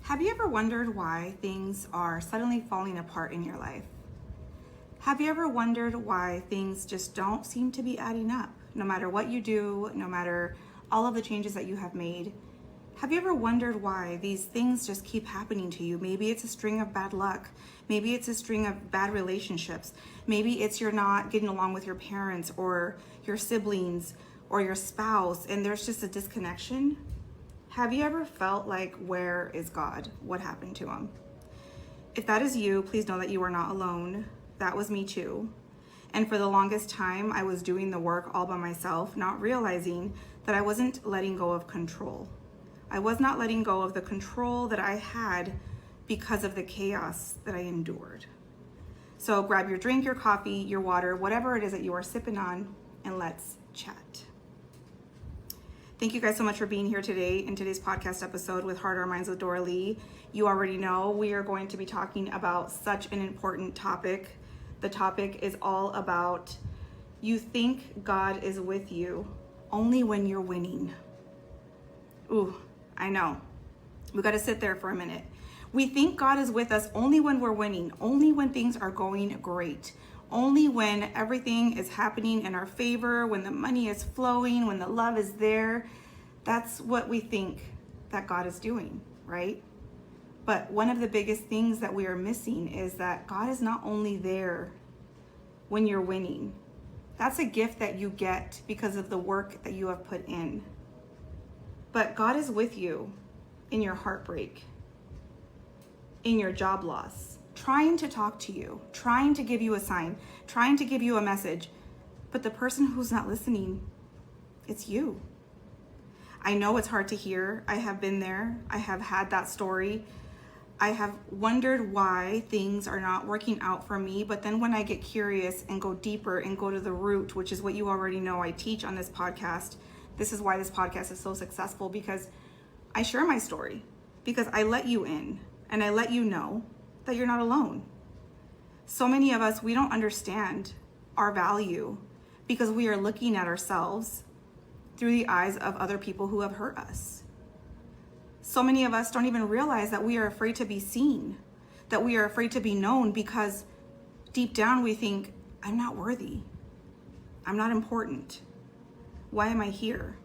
Have you ever wondered why things are suddenly falling apart in your life? Have you ever wondered why things just don't seem to be adding up? No matter what you do, no matter all of the changes that you have made, have you ever wondered why these things just keep happening to you? Maybe it's a string of bad luck. Maybe it's a string of bad relationships. Maybe it's you're not getting along with your parents or your siblings or your spouse, and there's just a disconnection. Have you ever felt like, where is God? What happened to him? If that is you, please know that you are not alone. That was me too. And for the longest time, I was doing the work all by myself, not realizing that I wasn't letting go of control. I was not letting go of the control that I had because of the chaos that I endured. So grab your drink, your coffee, your water, whatever it is that you are sipping on, and let's chat. Thank you guys so much for being here today in today's podcast episode with Heart Our Minds with Dora Lee. You already know we are going to be talking about such an important topic. The topic is all about you think God is with you only when you're winning. Ooh, I know. We got to sit there for a minute. We think God is with us only when we're winning, only when things are going great, only when everything is happening in our favor, when the money is flowing, when the love is there. That's what we think that God is doing, right? But one of the biggest things that we are missing is that God is not only there when you're winning. That's a gift that you get because of the work that you have put in. But God is with you in your heartbreak, in your job loss, trying to talk to you, trying to give you a sign, trying to give you a message. But the person who's not listening, it's you. I know it's hard to hear. I have been there. I have had that story. I have wondered why things are not working out for me. But then when I get curious and go deeper and go to the root, which is what you already know I teach on this podcast, this is why this podcast is so successful, because I share my story, because I let you in and I let you know that you're not alone. So many of us, we don't understand our value because we are looking at ourselves through the eyes of other people who have hurt us. So many of us don't even realize that we are afraid to be seen, that we are afraid to be known, because deep down we think, I'm not worthy. I'm not important. Why am I here?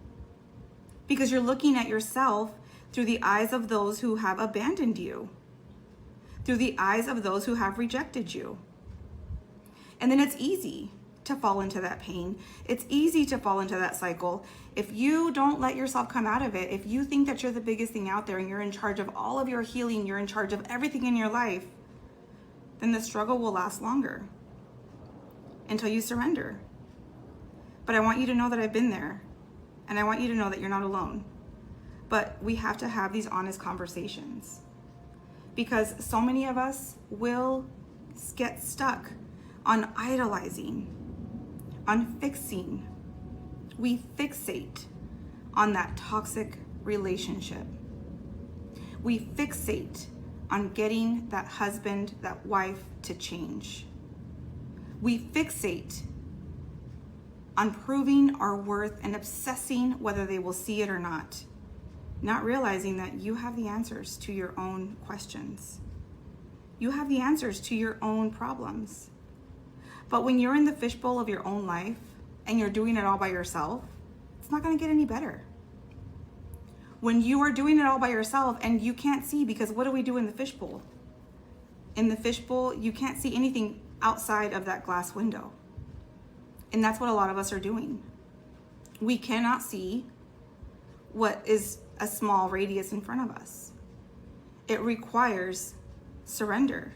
Because you're looking at yourself through the eyes of those who have abandoned you, through the eyes of those who have rejected you. And then it's easy to fall into that pain. It's easy to fall into that cycle. If you don't let yourself come out of it, if you think that you're the biggest thing out there and you're in charge of all of your healing, you're in charge of everything in your life, then the struggle will last longer until you surrender. But I want you to know that I've been there, and I want you to know that you're not alone. But we have to have these honest conversations, because so many of us will get stuck on idolizing, on fixing. We fixate on that toxic relationship. We fixate on getting that husband, that wife to change. We fixate on proving our worth and obsessing whether they will see it or not realizing that you have the answers to your own questions. You have the answers to your own problems. But when you're in the fishbowl of your own life and you're doing it all by yourself, it's not going to get any better. When you are doing it all by yourself and you can't see, because what do we do in the fishbowl? In the fishbowl, you can't see anything outside of that glass window. And that's what a lot of us are doing. We cannot see what is a small radius in front of us. It requires surrender.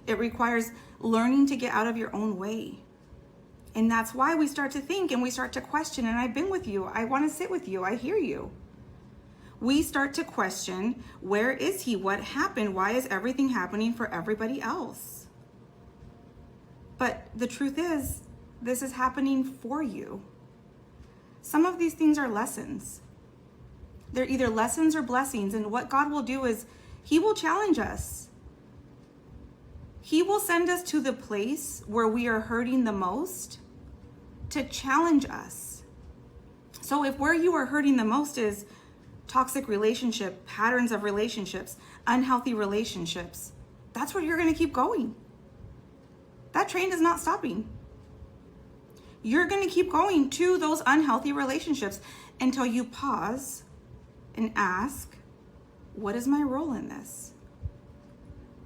It requires learning to get out of your own way. And that's why we start to think and we start to question. And I've been with you. I want to sit with you. I hear you. We start to question, where is he? What happened? Why is everything happening for everybody else? But the truth is, this is happening for you. Some of these things are lessons. They're either lessons or blessings. And what God will do is he will challenge us. He will send us to the place where we are hurting the most to challenge us. So if where you are hurting the most is toxic relationship, patterns of relationships, unhealthy relationships, that's where you're going to keep going. That train is not stopping. You're going to keep going to those unhealthy relationships until you pause and ask, what is my role in this?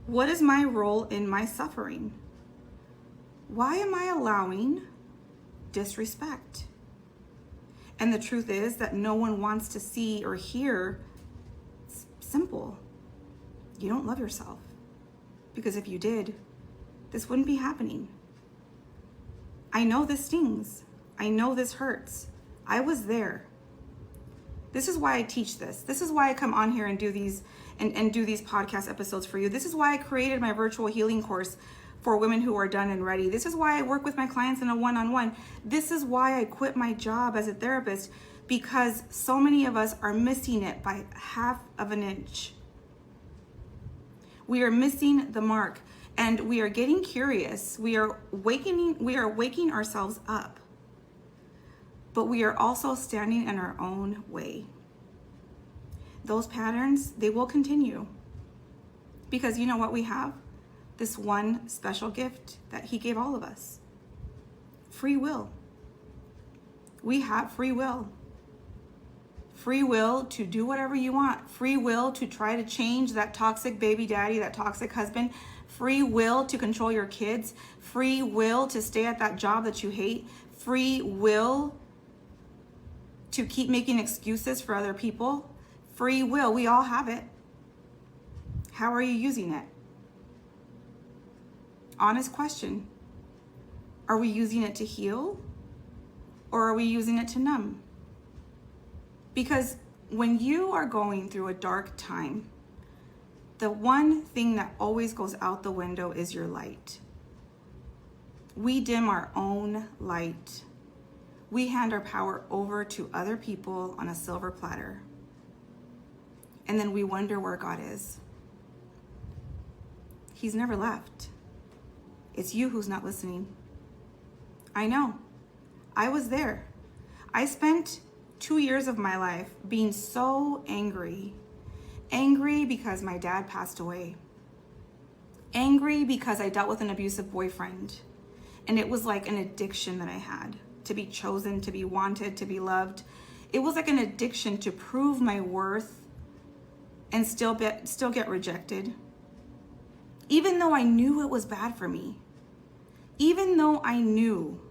What is my role in my suffering? Why am I allowing disrespect? And the truth is that no one wants to see or hear. It's simple. You don't love yourself. Because if you did, this wouldn't be happening. I know this stings. I know this hurts. I was there. This is why I teach this. This is why I come on here and do these and do these podcast episodes for you. This is why I created my virtual healing course for women who are done and ready. This is why I work with my clients in a one-on-one. This is why I quit my job as a therapist, because so many of us are missing it by half of an inch. We are missing the mark, and we are getting curious. We are waking ourselves up, but we are also standing in our own way. Those patterns, they will continue, because you know what we have? This one special gift that he gave all of us. Free will. We have free will. Free will to do whatever you want. Free will to try to change that toxic baby daddy, that toxic husband. Free will to control your kids. Free will to stay at that job that you hate. Free will to keep making excuses for other people. Free will. We all have it. How are you using it? Honest question. Are we using it to heal, or are we using it to numb? Because when you are going through a dark time, the one thing that always goes out the window is your light. We dim our own light. We hand our power over to other people on a silver platter. And then we wonder where God is. He's never left. It's you who's not listening. I know. I was there. I spent 2 years of my life being so angry. Angry because my dad passed away. Angry because I dealt with an abusive boyfriend. And it was like an addiction that I had. To be chosen, to be wanted, to be loved. It was like an addiction to prove my worth and still get rejected. Even though I knew it was bad for me. Even though I knew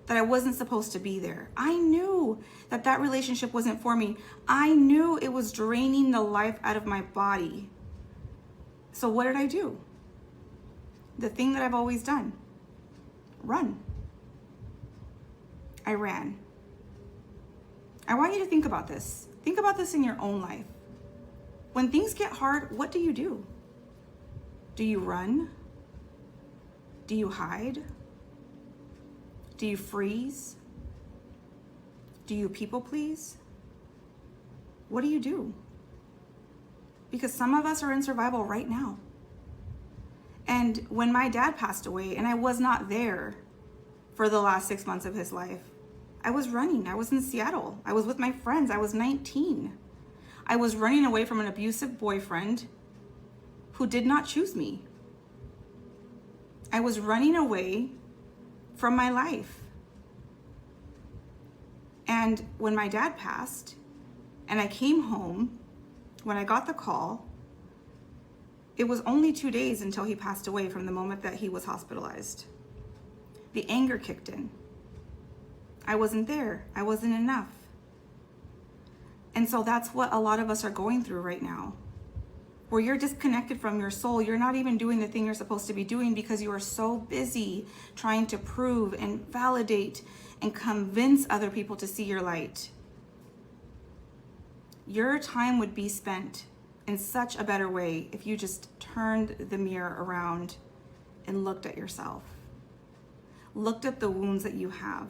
that I wasn't supposed to be there. I knew that that relationship wasn't for me. I knew it was draining the life out of my body. So what did I do? The thing that I've always done. Run. I ran. I want you to think about this. Think about this in your own life. When things get hard, what do? Do you run? Do you hide? Do you freeze? Do you people please? What do you do? Because some of us are in survival right now. And when my dad passed away, and I was not there for the last 6 months of his life, I was running. I was in Seattle. I was with my friends. I was 19. I was running away from an abusive boyfriend who did not choose me. I was running away from my life. And when my dad passed, and I came home, when I got the call, it was only 2 days until he passed away from the moment that he was hospitalized. The anger kicked in. I wasn't there. I wasn't enough. And so that's what a lot of us are going through right now. Where you're disconnected from your soul. You're not even doing the thing you're supposed to be doing because you are so busy trying to prove and validate and convince other people to see your light. Your time would be spent in such a better way if you just turned the mirror around and looked at yourself. Looked at the wounds that you have.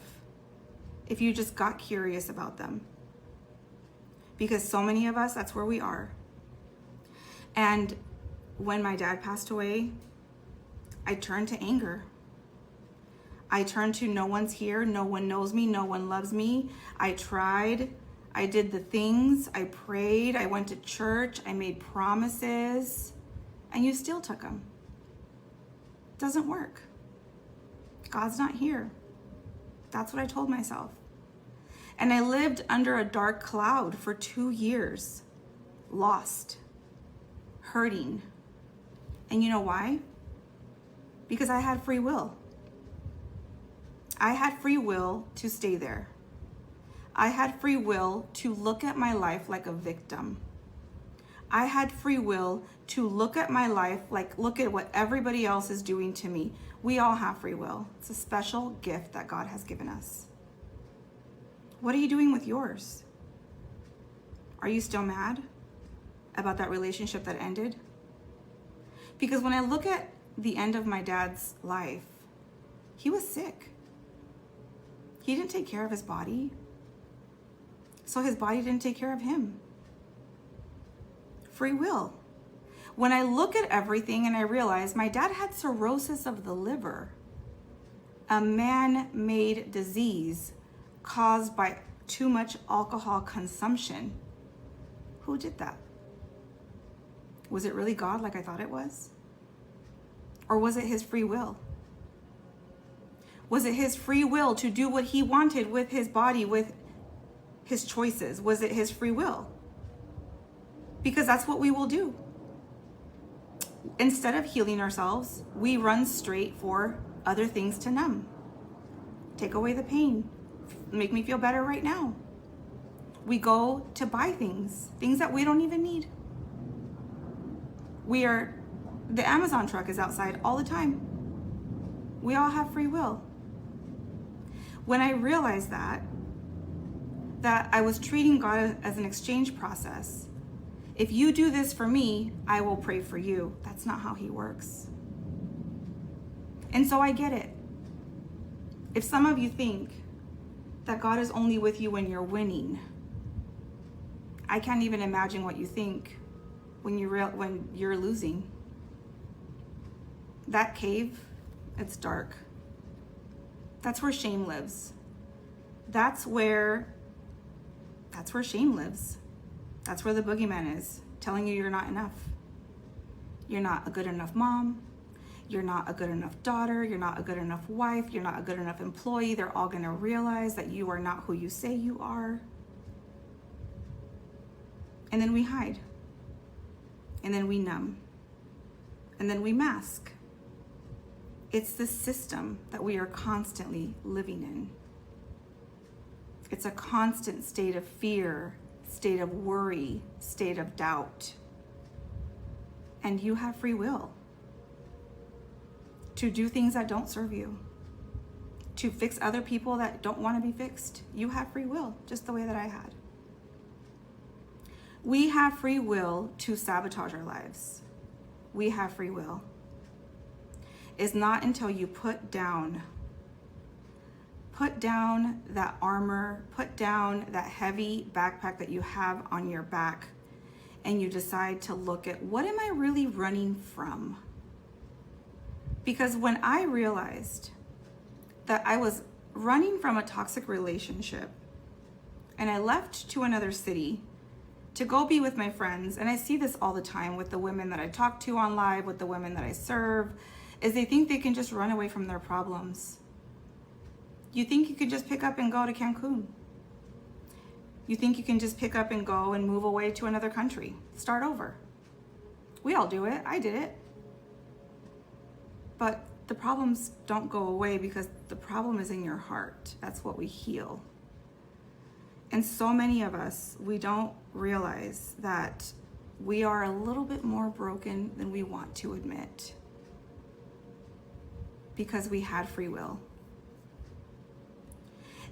If you just got curious about them. Because so many of us, that's where we are. And when my dad passed away, I turned to anger. I turned to no one's here, no one knows me, no one loves me. I tried I did the things, I prayed, I went to church, I made promises, and you still took them. Doesn't work. God's not here. That's what I told myself. And I lived under a dark cloud for 2 years, lost, hurting. And you know why? Because I had free will. I had free will to stay there. I had free will to look at my life like a victim. I had free will to look at my life like, look at what everybody else is doing to me. We all have free will. It's a special gift that God has given us. What are you doing with yours? Are you still mad about that relationship that ended? Because when I look at the end of my dad's life, he was sick. He didn't take care of his body. So his body didn't take care of him. Free will. When I look at everything and I realize my dad had cirrhosis of the liver, a man-made disease caused by too much alcohol consumption. Who did that? Was it really God like I thought it was? Or was it his free will? Was it his free will to do what he wanted with his body, with his choices? Was it his free will? Because that's what we will do. Instead of healing ourselves, we run straight for other things to numb. Take away the pain. Make me feel better right now. We go to buy things that we don't even need. The Amazon truck is outside all the time. We all have free will. When I realized that I was treating God as an exchange process. If you do this for me, I will pray for you. That's not how he works. And so I get it. If some of you think that God is only with you when you're winning, I can't even imagine what you think when you're losing. That cave, it's dark. That's where shame lives. That's where shame lives. That's where the boogeyman is, telling you you're not enough. You're not a good enough mom. You're not a good enough daughter. You're not a good enough wife. You're not a good enough employee. They're all going to realize that you are not who you say you are. And then we hide. And then we numb. And then we mask. It's the system that we are constantly living in. It's a constant state of fear, state of worry, state of doubt. And you have free will to do things that don't serve you, to fix other people that don't want to be fixed. You have free will, just the way that I had. We have free will to sabotage our lives. We have free will. It's not until you put down that armor, put down that heavy backpack that you have on your back, and you decide to look at, what am I really running from? Because when I realized that I was running from a toxic relationship, and I left to another city to go be with my friends, and I see this all the time with the women that I talk to on live, with the women that I serve, is they think they can just run away from their problems. You think you could just pick up and go to Cancun. You think you can just pick up and go and move away to another country, start over. We all do it. I did it. But the problems don't go away because the problem is in your heart. That's what we heal. And so many of us, we don't realize that we are a little bit more broken than we want to admit, because we had free will.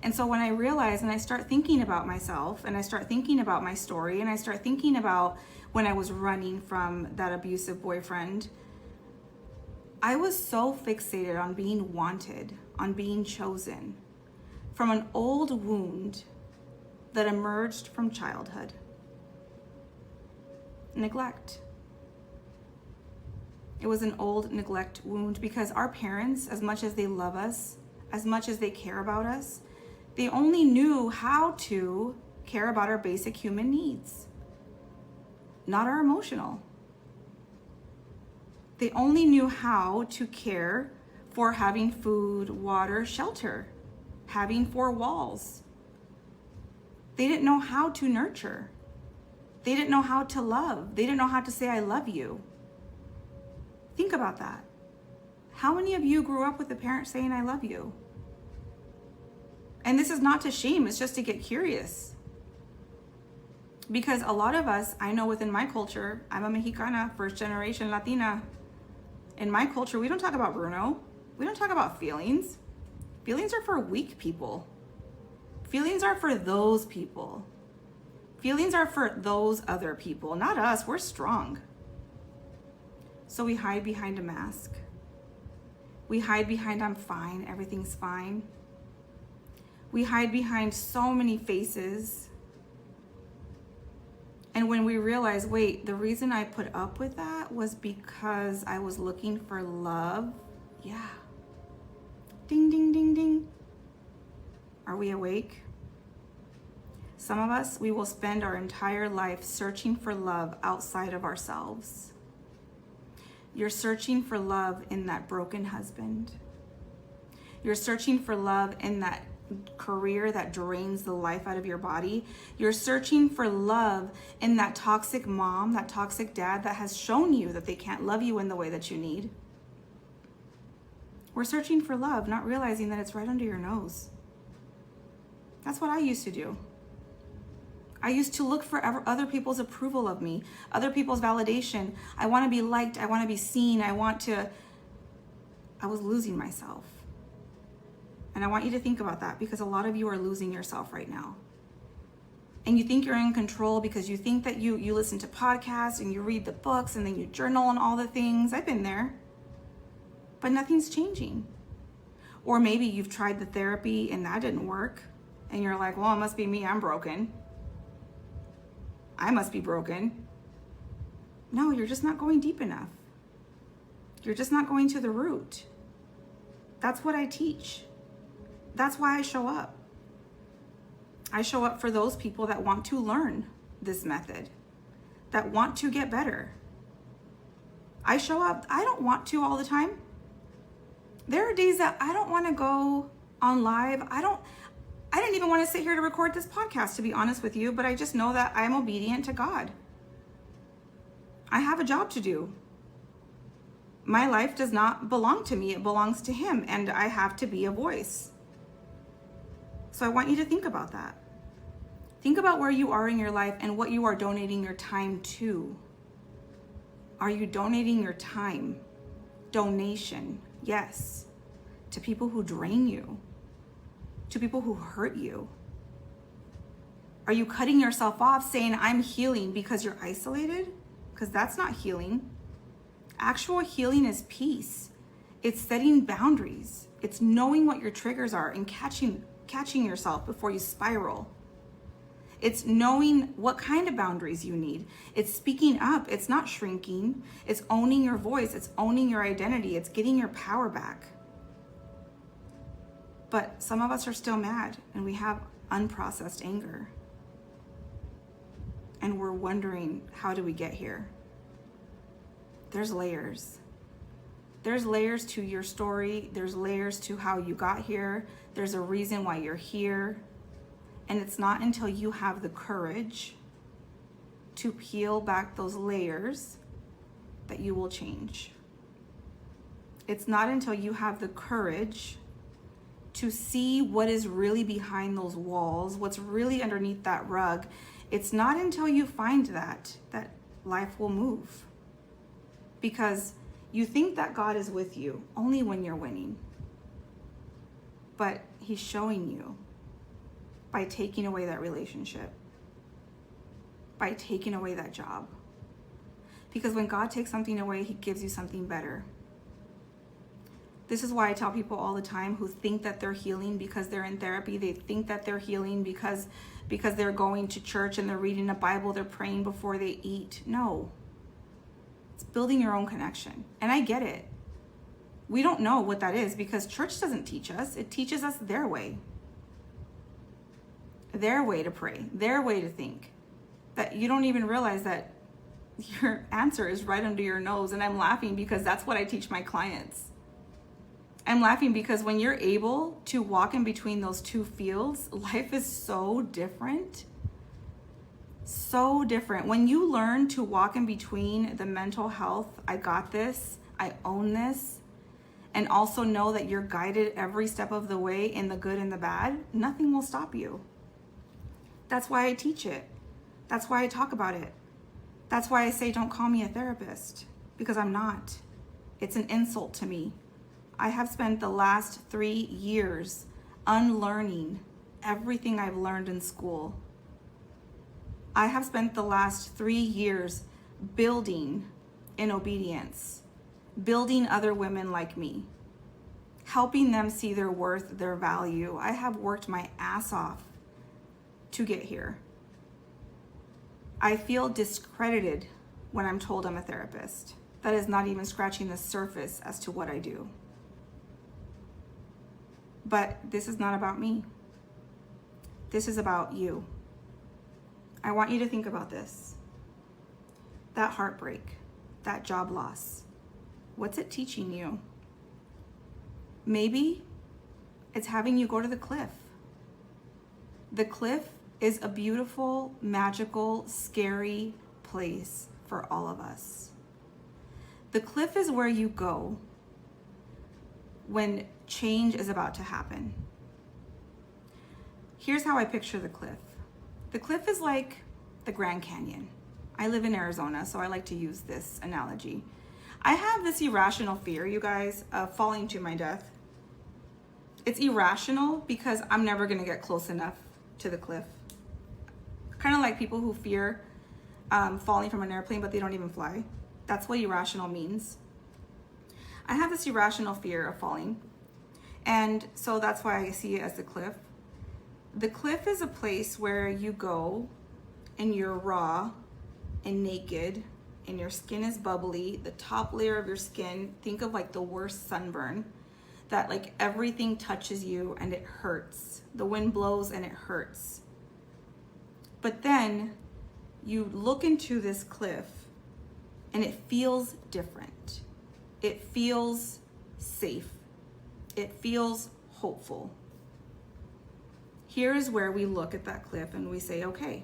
And so when I realize and I start thinking about myself, and I start thinking about my story, and I start thinking about when I was running from that abusive boyfriend, I was so fixated on being wanted, on being chosen, from an old wound that emerged from childhood. Neglect. It was an old neglect wound, because our parents, as much as they love us, as much as they care about us, they only knew how to care about our basic human needs, not our emotional. They only knew how to care for having food, water, shelter, having four walls. They didn't know how to nurture. They didn't know how to love. They didn't know how to say, I love you. Think about that. How many of you grew up with a parent saying, I love you? And this is not to shame, it's just to get curious. Because a lot of us, I know within my culture, I'm a Mexicana, first generation Latina. In my culture, we don't talk about Bruno. We don't talk about feelings. Feelings are for weak people. Feelings are for those people. Feelings are for those other people, not us. We're strong. So we hide behind a mask. We hide behind, I'm fine, everything's fine. We hide behind so many faces. And when we realize, wait, the reason I put up with that was because I was looking for love. Yeah. Ding, ding, ding, ding. Are we awake? Some of us, we will spend our entire life searching for love outside of ourselves. You're searching for love in that broken husband. You're searching for love in that career that drains the life out of your body. You're searching for love in that toxic mom, that toxic dad that has shown you that they can't love you in the way that you need. We're searching for love, not realizing that it's right under your nose. That's what I used to do. I used to look for other people's approval of me, other people's validation. I want to be liked. I want to be seen. I was losing myself. And I want you to think about that, because a lot of you are losing yourself right now. And you think you're in control because you think that you listen to podcasts and you read the books and then you journal and all the things. I've been there. But nothing's changing. Or maybe you've tried the therapy and that didn't work. And you're like, well, it must be me. I'm broken. I must be broken. No, you're just not going deep enough. You're just not going to the root. That's what I teach. That's why I show up. I show up for those people that want to learn this method, that want to get better. I show up. I don't want to all the time. There are days that I don't want to go on live. I didn't even want to sit here to record this podcast, to be honest with you, but I just know that I'm obedient to God. I have a job to do. My life does not belong to me. It belongs to Him, and I have to be a voice. So I want you to think about that. Think about where you are in your life and what you are donating your time to. Are you donating your time? Donation, yes, to people who drain you, to people who hurt you. Are you cutting yourself off saying, I'm healing because you're isolated? Because that's not healing. Actual healing is peace. It's setting boundaries. It's knowing what your triggers are and catching yourself before you spiral. It's knowing what kind of boundaries you need. It's speaking up. It's not shrinking. It's owning your voice. It's owning your identity. It's getting your power back. But some of us are still mad and we have unprocessed anger. And we're wondering, how do we get here? There's layers. There's layers to your story. There's layers to how you got here. There's a reason why you're here. And it's not until you have the courage to peel back those layers that you will change. It's not until you have the courage to see what is really behind those walls, what's really underneath that rug. It's not until you find that life will move. Because you think that God is with you only when you're winning. But He's showing you by taking away that relationship, by taking away that job. Because when God takes something away, He gives you something better. This is why I tell people all the time who think that they're healing because they're in therapy. They think that they're healing because they're going to church and they're reading a Bible, they're praying before they eat. No. It's building your own connection. And I get it. We don't know what that is because church doesn't teach us. It teaches us their way. their way to pray, their way to think, that you don't even realize that your answer is right under your nose. And I'm laughing because that's what I teach my clients. I'm laughing because when you're able to walk in between those two fields, life is so different. So different. When you learn to walk in between the mental health, I got this, I own this, and also know that you're guided every step of the way in the good and the bad, nothing will stop you. That's why I teach it. That's why I talk about it. That's why I say don't call me a therapist, because I'm not. It's an insult to me. I have spent the last 3 years unlearning everything I've learned in school. I have spent the last 3 years building in obedience, building other women like me, helping them see their worth, their value. I have worked my ass off to get here. I feel discredited when I'm told I'm a therapist. That is not even scratching the surface as to what I do. But this is not about me. This is about you. I want you to think about this. That heartbreak, that job loss, what's it teaching you? Maybe it's having you go to the cliff. The cliff is a beautiful, magical, scary place for all of us. The cliff is where you go when change is about to happen. Here's how I picture the cliff. The cliff is like the Grand Canyon. I live in Arizona, so I like to use this analogy. I have this irrational fear, you guys, of falling to my death. It's irrational because I'm never gonna get close enough to the cliff. Kind of like people who fear falling from an airplane, but they don't even fly. That's what irrational means. I have this irrational fear of falling. And so that's why I see it as the cliff. The cliff is a place where you go and you're raw and naked and your skin is bubbly. The top layer of your skin, think of like the worst sunburn, that like everything touches you and it hurts. The wind blows and it hurts. But then you look into this cliff and it feels different. It feels safe. It feels hopeful. Here's where we look at that cliff and we say, okay,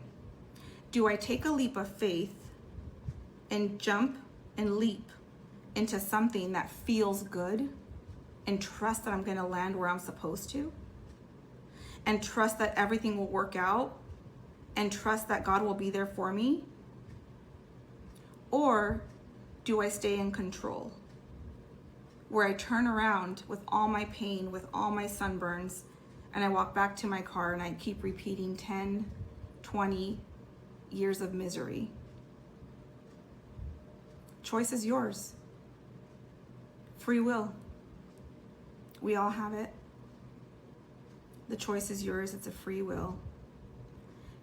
do I take a leap of faith and jump and leap into something that feels good and trust that I'm gonna land where I'm supposed to? And trust that everything will work out and trust that God will be there for me? Or do I stay in control, where I turn around with all my pain, with all my sunburns, and I walk back to my car and I keep repeating 10, 20 years of misery? Choice is yours. Free will. We all have it. The choice is yours. It's a free will.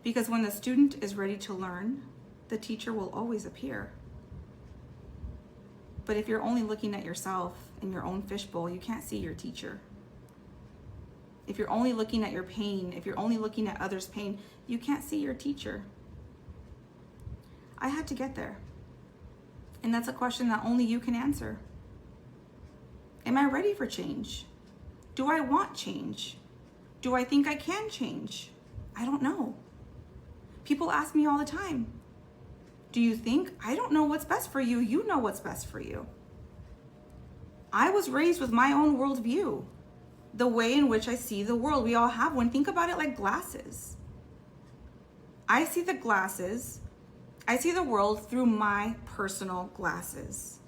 Because when the student is ready to learn, the teacher will always appear. But if you're only looking at yourself in your own fishbowl, you can't see your teacher. If you're only looking at your pain, if you're only looking at others' pain, you can't see your teacher. I had to get there. And that's a question that only you can answer. Am I ready for change? Do I want change? Do I think I can change? I don't know. People ask me all the time, do you think? I don't know what's best for you. You know what's best for you. I was raised with my own worldview, the way in which I see the world. We all have one. Think about it like glasses. I see the glasses. I see the world through my personal glasses.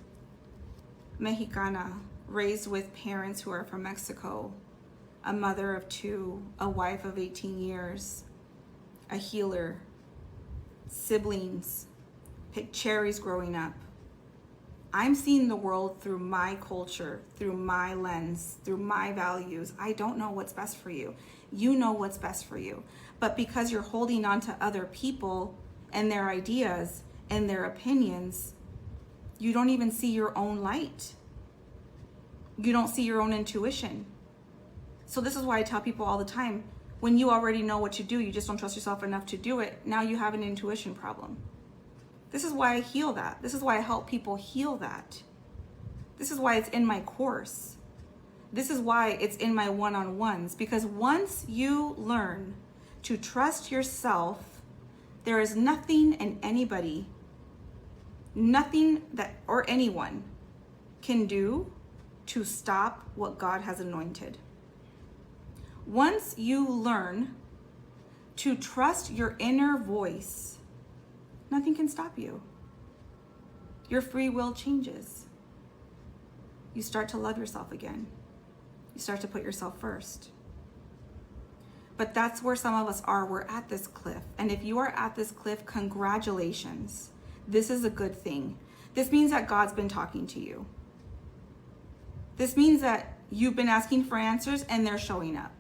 Mexicana, raised with parents who are from Mexico, a mother of 2, a wife of 18 years, a healer, siblings, picked cherries growing up. I'm seeing the world through my culture, through my lens, through my values. I don't know what's best for you. You know what's best for you. But because you're holding on to other people and their ideas and their opinions, you don't even see your own light. You don't see your own intuition. So this is why I tell people all the time, when you already know what to do, you just don't trust yourself enough to do it. Now you have an intuition problem. This is why I heal that. This is why I help people heal that. This is why it's in my course. This is why it's in my one-on-ones, because once you learn to trust yourself, there is nothing and anybody, nothing that or anyone can do to stop what God has anointed. Once you learn to trust your inner voice, nothing can stop you. Your free will changes. You start to love yourself again. You start to put yourself first. But that's where some of us are. We're at this cliff. And if you are at this cliff, congratulations. This is a good thing. This means that God's been talking to you. This means that you've been asking for answers and they're showing up.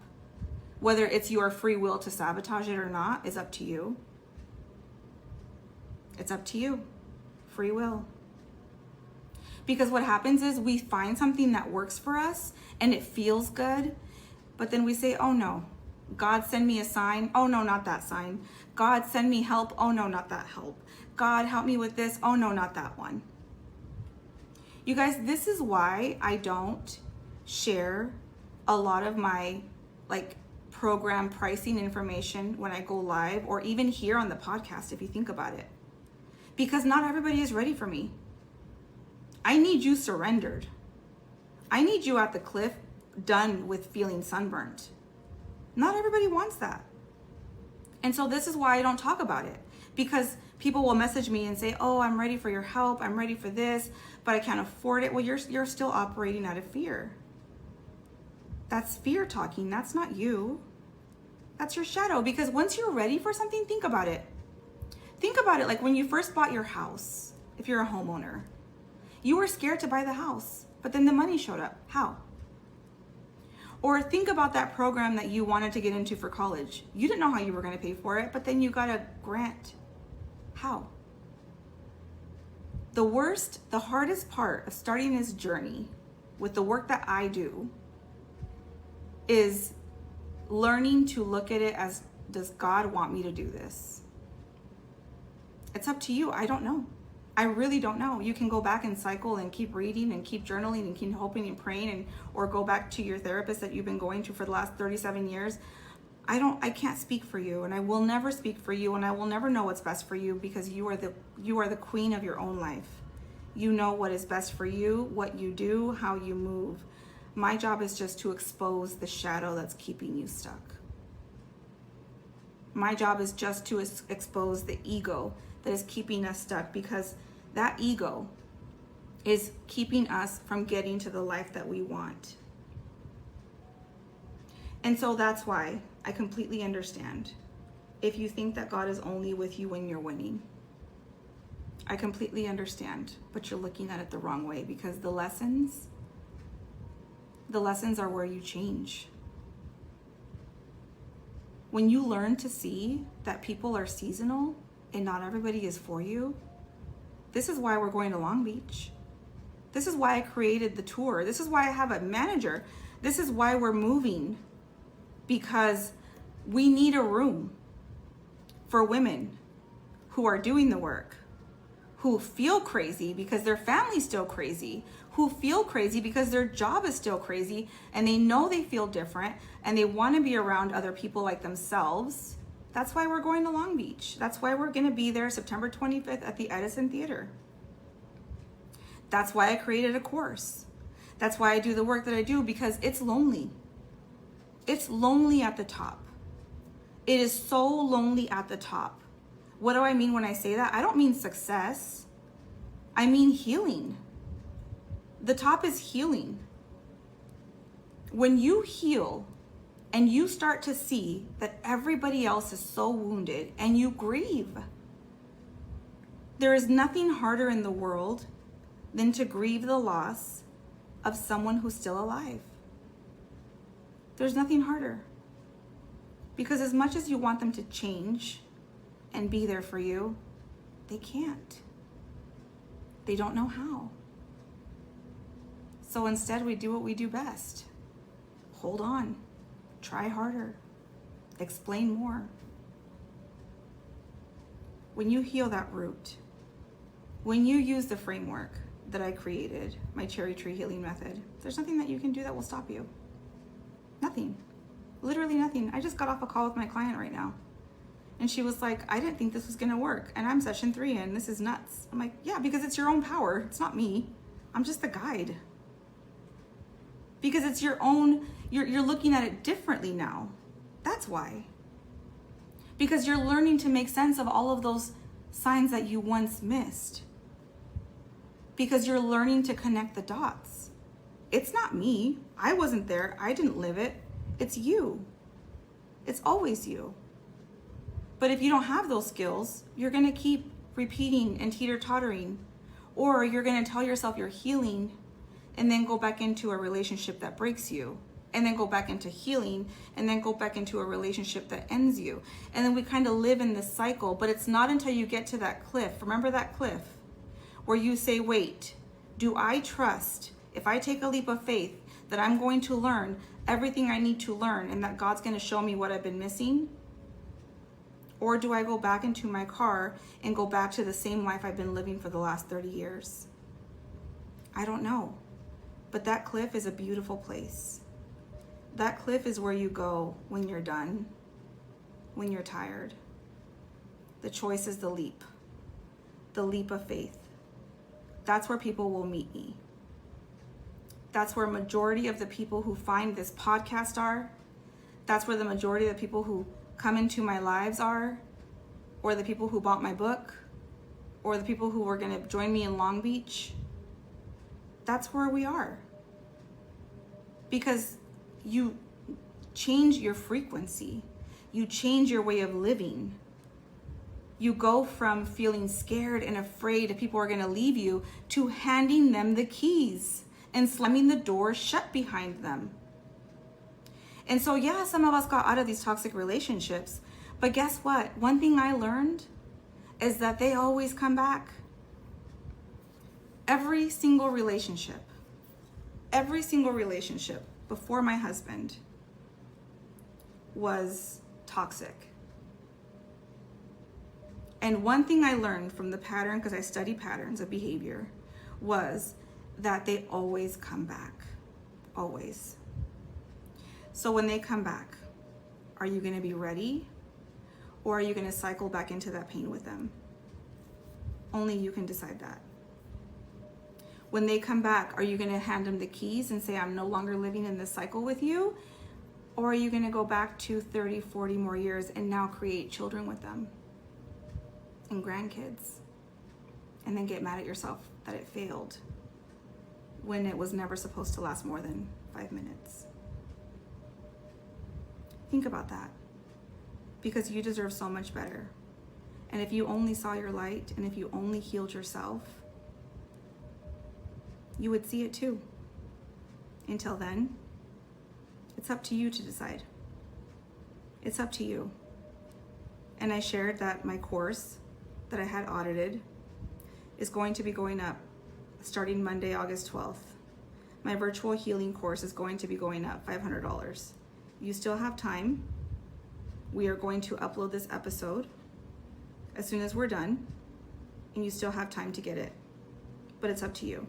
Whether it's your free will to sabotage it or not is up to you. It's up to you. Free will. Because what happens is we find something that works for us and it feels good, but then we say, oh no, God send me a sign. Oh no, not that sign. God send me help. Oh no, not that help. God help me with this. Oh no, not that one. You guys, this is why I don't share a lot of my program pricing information when I go live, or even here on the podcast, if you think about it. Because not everybody is ready for me. I need you surrendered. I need you at the cliff, done with feeling sunburnt. Not everybody wants that. And so this is why I don't talk about it. Because people will message me and say, oh, I'm ready for your help. I'm ready for this, but I can't afford it. Well, you're still operating out of fear. That's fear talking. That's not you. That's your shadow. Because once you're ready for something, think about it. Think about it like when you first bought your house, if you're a homeowner. You were scared to buy the house, but then the money showed up. How? Or think about that program that you wanted to get into for college. You didn't know how you were going to pay for it, but then you got a grant. How? The hardest part of starting this journey with the work that I do is learning to look at it as, does God want me to do this? It's up to you. I don't know. I really don't know. You can go back and cycle and keep reading and keep journaling and keep hoping and praying, or go back to your therapist that you've been going to for the last 37 years. I can't speak for you, and I will never speak for you, and I will never know what's best for you, because you are the queen of your own life. You know what is best for you, what you do, how you move. My job is just to expose the shadow that's keeping you stuck. My job is just to expose the ego that is keeping us stuck, because that ego is keeping us from getting to the life that we want. And so that's why I completely understand if you think that God is only with you when you're winning. I completely understand, but you're looking at it the wrong way, because the lessons are where you change. When you learn to see that people are seasonal and not everybody is for you, this is why we're going to Long Beach. This is why I created the tour. This is why I have a manager. This is why we're moving, because we need a room for women who are doing the work, who feel crazy because their family's still crazy, who feel crazy because their job is still crazy, and they know they feel different and they want to be around other people like themselves. That's why we're going to Long Beach. That's why we're going to be there September 25th at the Edison Theatre. That's why I created a course. That's why I do the work that I do, because it's lonely. It's lonely at the top. It is so lonely at the top. What do I mean when I say that? I don't mean success. I mean healing. The top is healing. When you heal and you start to see that everybody else is so wounded and you grieve, there is nothing harder in the world than to grieve the loss of someone who's still alive. There's nothing harder. Because as much as you want them to change and be there for you, they can't. They don't know how. So instead, we do what we do best. Hold on. Try harder. explain more. When you heal that root, when you use the framework that I created, my cherry tree healing method, there's nothing that you can do that will stop you. Nothing. Literally nothing. I just got off a call with my client right now. And she was like, I didn't think this was gonna work. And I'm session 3 and this is nuts. I'm like, yeah, because it's your own power. It's not me. I'm just the guide. Because it's your own, you're looking at it differently now. That's why. Because you're learning to make sense of all of those signs that you once missed. Because you're learning to connect the dots. It's not me. I wasn't there. I didn't live it. It's you. It's always you. But if you don't have those skills, you're going to keep repeating and teeter-tottering, or you're going to tell yourself you're healing and then go back into a relationship that breaks you, and then go back into healing, and then go back into a relationship that ends you. And then we kind of live in this cycle, but it's not until you get to that cliff. Remember that cliff where you say, wait, do I trust, if I take a leap of faith, that I'm going to learn everything I need to learn and that God's going to show me what I've been missing? Or do I go back into my car and go back to the same life I've been living for the last 30 years? I don't know. But that cliff is a beautiful place. That cliff is where you go when you're done, when you're tired. The choice is the leap of faith. That's where people will meet me. That's where a majority of the people who find this podcast are. That's where the majority of the people who come into my lives are, or the people who bought my book, or the people who were going to join me in Long Beach. That's where we are. Because you change your frequency. You change your way of living. You go from feeling scared and afraid that people are going to leave you to handing them the keys and slamming the door shut behind them. And so, yeah, some of us got out of these toxic relationships, but guess what? One thing I learned is that they always come back. Every single relationship before my husband was toxic. And one thing I learned from the pattern, because I study patterns of behavior, was that they always come back. Always. So when they come back, are you going to be ready? Or are you going to cycle back into that pain with them? Only you can decide that. When they come back, are you going to hand them the keys and say, I'm no longer living in this cycle with you? Or are you going to go back to 30, 40 more years and now create children with them and grandkids, and then get mad at yourself that it failed when it was never supposed to last more than 5 minutes? Think about that, because you deserve so much better. And if you only saw your light, and if you only healed yourself, you would see it too. Until then, it's up to you to decide. It's up to you. And I shared that my course that I had audited is going to be going up starting Monday, August 12th. My virtual healing course is going to be going up $500. You still have time. We are going to upload this episode as soon as we're done, and you still have time to get it, but it's up to you.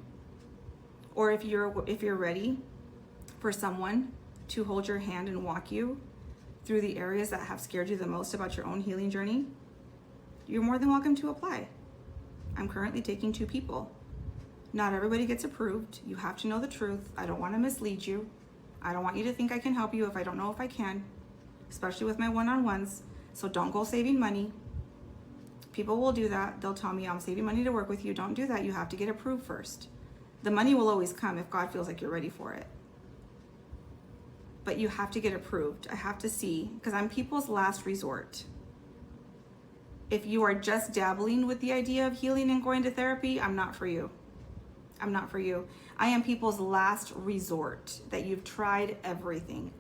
Or if you're ready for someone to hold your hand and walk you through the areas that have scared you the most about your own healing journey, you're more than welcome to apply. I'm currently taking 2 people. Not everybody gets approved. You have to know the truth. I don't want to mislead you. I don't want you to think I can help you if I don't know if I can, especially with my one-on-ones. So don't go saving money. People will do that. They'll tell me, I'm saving money to work with you. Don't do that. You have to get approved first. The money will always come if God feels like you're ready for it. But you have to get approved. I have to see, because I'm people's last resort. If you are just dabbling with the idea of healing and going to therapy, I'm not for you. I'm not for you. I am people's last resort, that you've tried everything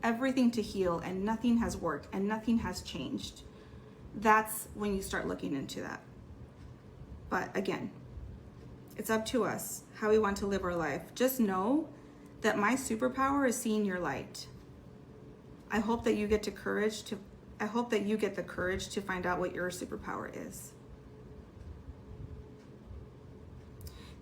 to heal, and nothing has worked and nothing has changed. That's when you start looking into that. But again, it's up to us how we want to live our life. Just know that my superpower is seeing your light. I hope that you get the courage to I hope that you get the courage to find out what your superpower is.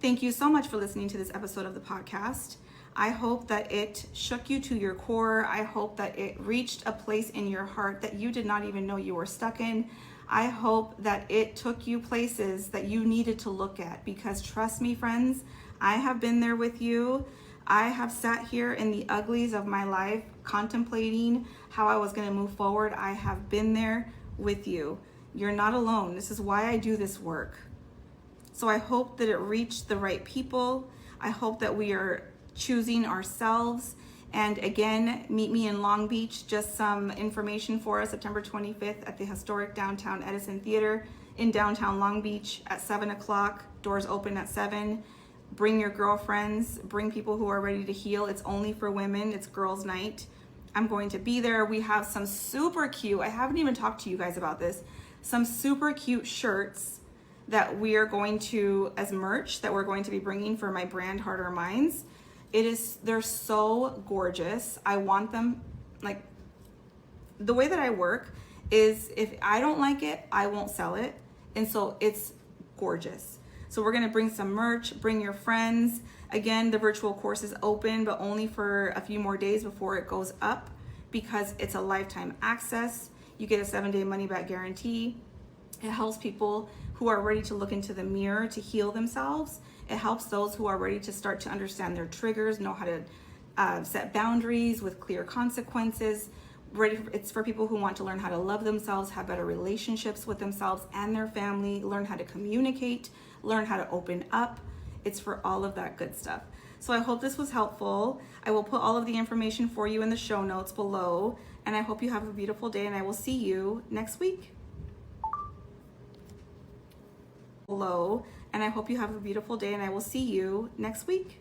Thank you so much for listening to this episode of the podcast. I hope that it shook you to your core. I hope that it reached a place in your heart that you did not even know you were stuck in. I hope that it took you places that you needed to look at, because trust me, friends, I have been there with you. I have sat here in the uglies of my life contemplating how I was going to move forward. I have been there with you. You're not alone. This is why I do this work. So I hope that it reached the right people. I hope that we are choosing ourselves. And again, meet me in Long Beach. Just some information for us, September 25th at the historic downtown Edison Theatre in downtown Long Beach at 7 o'clock. Doors open at 7. Bring your girlfriends, bring people who are ready to heal. It's only for women, it's girls' night. I'm going to be there. We have some super cute, I haven't even talked to you guys about this, some super cute shirts that we are going to, as merch, that we're going to be bringing for my brand Harder Minds. They're so gorgeous. I want them, like, the way that I work is if I don't like it, I won't sell it. And so it's gorgeous. So we're gonna bring some merch, bring your friends. Again, the virtual course is open, but only for a few more days before it goes up, because it's a lifetime access. You get a 7-day money back guarantee. It helps people who are ready to look into the mirror to heal themselves. It helps those who are ready to start to understand their triggers, know how to set boundaries with clear consequences. It's for people who want to learn how to love themselves, have better relationships with themselves and their family, learn how to communicate, learn how to open up. It's for all of that good stuff. So I hope this was helpful. I will put all of the information for you in the show notes below, and I hope you have a beautiful day, and I will see you next week. And I hope you have a beautiful day, and I will see you next week.